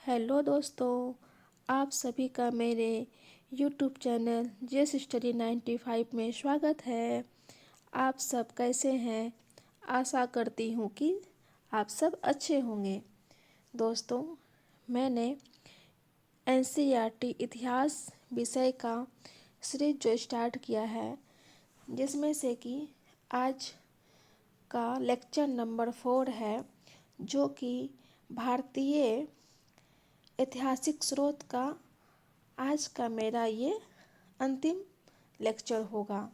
Hello दोस्तों, आप सभी का मेरे यूट्यूब चैनल जेस स्टडी 95 में स्वागत है। आप सब कैसे हैं? आशा करती हूँ कि आप सब अच्छे होंगे। दोस्तों, मैंने एनसीईआरटी इतिहास विषय का सीरीज जो स्टार्ट किया है, जिसमें से कि आज का लेक्चर नंबर 4 है, जो कि भारतीय ऐतिहासिक स्रोत का आज का मेरा ये अंतिम लेक्चर होगा।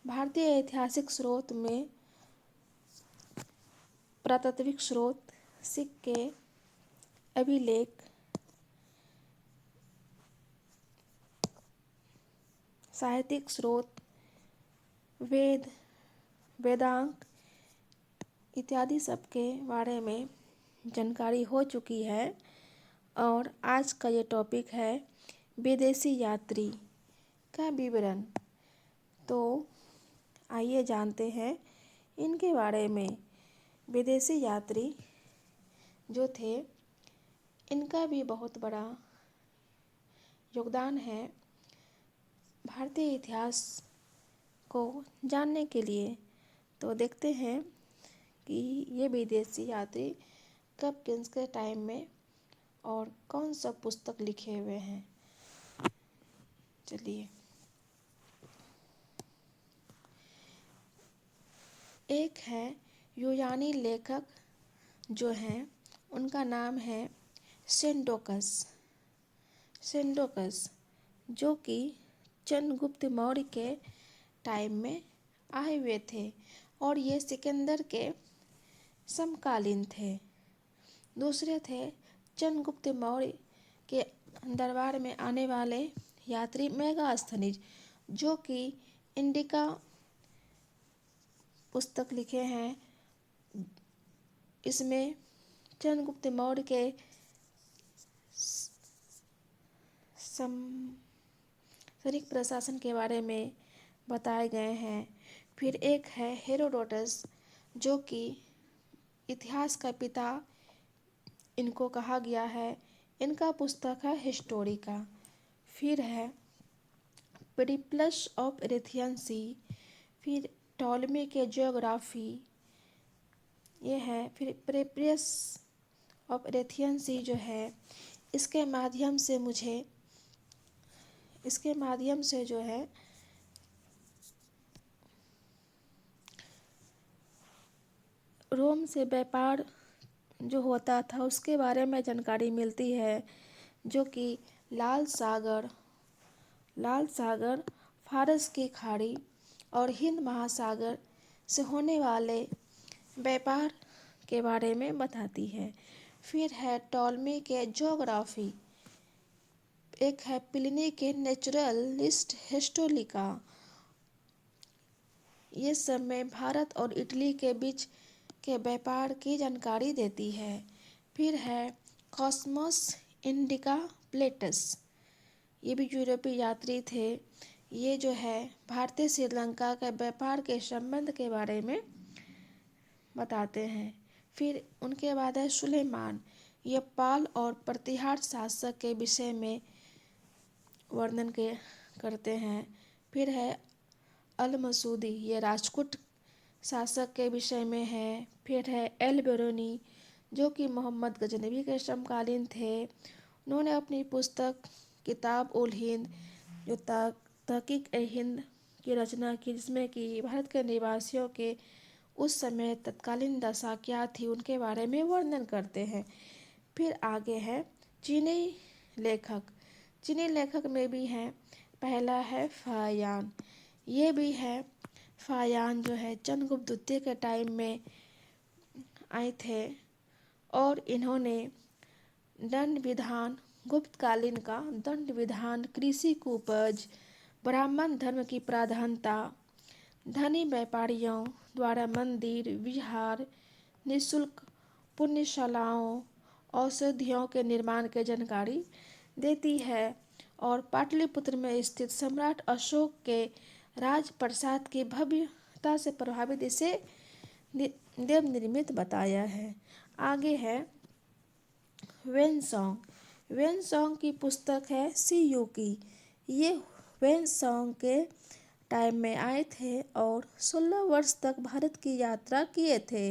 भारतीय ऐतिहासिक स्रोत में पुरातात्विक स्रोत, सिक्के, अभिलेख, साहित्यिक स्रोत, वेद, वेदांग इत्यादि सब के बारे में जानकारी हो चुकी है। और आज का ये टॉपिक है विदेशी यात्री का विवरण। तो आइए जानते हैं इनके बारे में। विदेशी यात्री जो थे, इनका भी बहुत बड़ा योगदान है भारतीय इतिहास को जानने के लिए। तो देखते हैं कि ये विदेशी यात्री कब किसके टाइम में और कौन सा पुस्तक लिखे हुए हैं। चलिए, एक है यूनानी लेखक जो हैं, उनका नाम है सेंडोकस। जो कि चंद्रगुप्त मौर्य के टाइम में आए हुए थे और ये सिकंदर के समकालीन थे। दूसरे थे चंद्रगुप्त मौर्य के दरबार में आने वाले यात्री मेगास्थनीज, जो कि इंडिका पुस्तक लिखे हैं। इसमें चंद्रगुप्त मौर्य के सामरिक प्रशासन के बारे में बताए गए हैं। फिर एक है हेरोडोटस, जो कि इतिहास का पिता इनको कहा गया है। इनका पुस्तक है हिस्टोरिका। फिर है पेरिप्लस ऑफ एरेथियन सी। फिर टॉलमी के जियोग्राफी ये है। फिर पेरिप्लस ऑफ एरेथियन सी जो है, इसके माध्यम से जो है रोम से व्यापार जो होता था उसके बारे में जानकारी मिलती है, जो कि लाल सागर, फारस की खाड़ी और हिंद महासागर से होने वाले व्यापार के बारे में बताती है। फिर है टॉलमी के ज्योग्राफी। एक है प्लिनी के नेचुरलिस्ट हिस्टोरिका। ये सब में भारत और इटली के बीच के व्यापार की जानकारी देती है। फिर है कॉस्मोस इंडिका प्लेटस। ये भी यूरोपीय यात्री थे। ये जो है भारतीय श्रीलंका के व्यापार के संबंध के बारे में बताते हैं। फिर उनके बाद है सुलेमान। ये पाल और प्रतिहार शासक के विषय में वर्णन करते हैं। फिर है अल मसूदी, ये राजपूत शासक के विषय में है। फिर है एल बेरोनी, जो कि मोहम्मद गजनवी के समकालीन थे। उन्होंने अपनी पुस्तक किताब उल हिंद जो तहकीक ए हिंद की रचना की, जिसमें कि भारत के निवासियों के उस समय तत्कालीन दशा क्या थी उनके बारे में वर्णन करते हैं। फिर आगे है चीनी लेखक में भी हैं। पहला है फायान। ये भी है फायान जो है चंद्रगुप्त द्वितीय के टाइम में आए थे और इन्होंने दंड विधान, गुप्तकालीन का दंड विधान, कृषि की उपज, ब्राह्मण धर्म की प्रधानता, धनी व्यापारियों द्वारा मंदिर, विहार, निःशुल्क पुण्यशालाओं, औषधियों के निर्माण की जानकारी देती है। और पाटलिपुत्र में स्थित सम्राट अशोक के राजप्रासाद की भव्यता से प्रभावित इसे देव निर्मित बताया है। आगे है वेनसोंग। वेन सॉन्ग की पुस्तक है सी यू की। ये वेन सॉन्ग के टाइम में आए थे और 16 वर्ष तक भारत की यात्रा किए थे।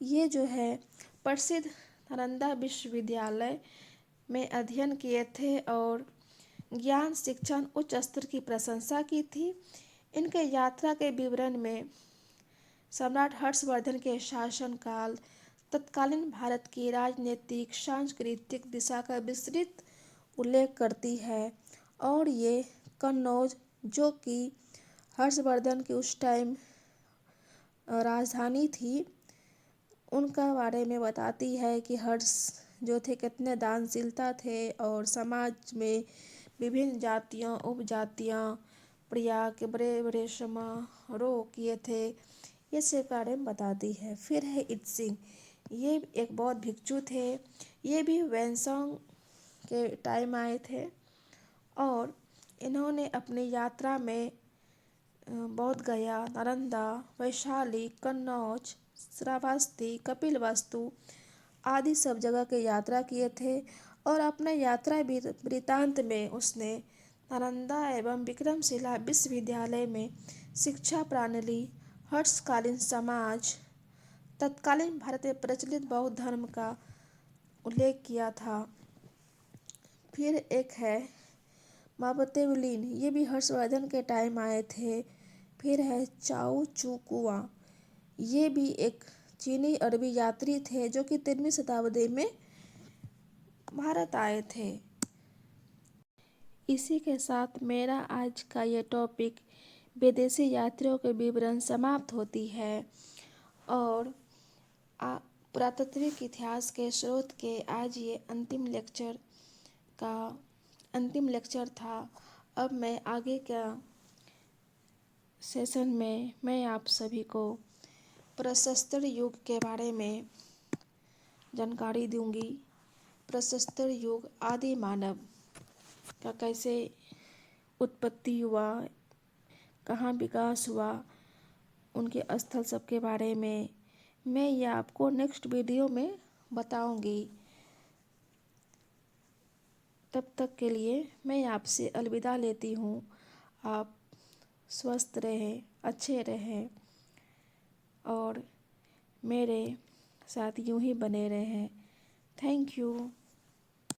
ये जो है प्रसिद्ध नालंदा विश्वविद्यालय में अध्ययन किए थे और ज्ञान शिक्षण उच्च स्तर की प्रशंसा की थी। इनके यात्रा के विवरण में सम्राट हर्षवर्धन के शासनकाल, तत्कालीन भारत की राजनीतिक सांस्कृतिक दिशा का विस्तृत उल्लेख करती है और ये कन्नौज, जो कि हर्षवर्धन की उस टाइम राजधानी थी, उनका बारे में बताती है कि हर्ष जो थे कितने दानशीलता थे और समाज में विभिन्न जातियाँ उपजातियाँ प्रयाग के बड़े बड़े समारोह किए थे, ये सब बारे में बताती है। फिर है इत सिंह, ये एक बौद्ध भिक्षु थे। ये भी वैनसॉन्ग के टाइम आए थे और इन्होंने अपनी यात्रा में बोध गया, नालंदा, वैशाली, कन्नौज, श्रावस्ती, कपिलवस्तु आदि सब जगह की यात्रा किए थे और अपने यात्रा वृतांत में उसने नालंदा एवं विक्रमशिला विश्वविद्यालय में शिक्षा प्रणाली, हर्षकालीन समाज, तत्कालीन भारत में प्रचलित बौद्ध धर्म का उल्लेख किया था। फिर एक है माबतेवलिन, ये भी हर्षवर्धन के टाइम आए थे। फिर है चाउ चू कुआ, ये भी एक चीनी अरबी यात्री थे जो कि 13वीं शताब्दी में भारत आए थे। इसी के साथ मेरा आज का ये टॉपिक विदेशी यात्रियों के विवरण समाप्त होती है और पुरातात्विक इतिहास के स्रोत के आज ये अंतिम लेक्चर था। अब मैं आगे का सेशन में मैं आप सभी को प्रशस्तर युग के बारे में जानकारी दूंगी। प्रशस्तर युग आदि मानव का कैसे उत्पत्ति हुआ, कहाँ विकास हुआ, उनके स्थल सब के बारे में मैं ये आपको नेक्स्ट वीडियो में बताऊंगी। तब तक के लिए मैं आपसे अलविदा लेती हूँ। आप स्वस्थ रहें, अच्छे रहें और मेरे साथ यूं ही बने रहें। Thank you.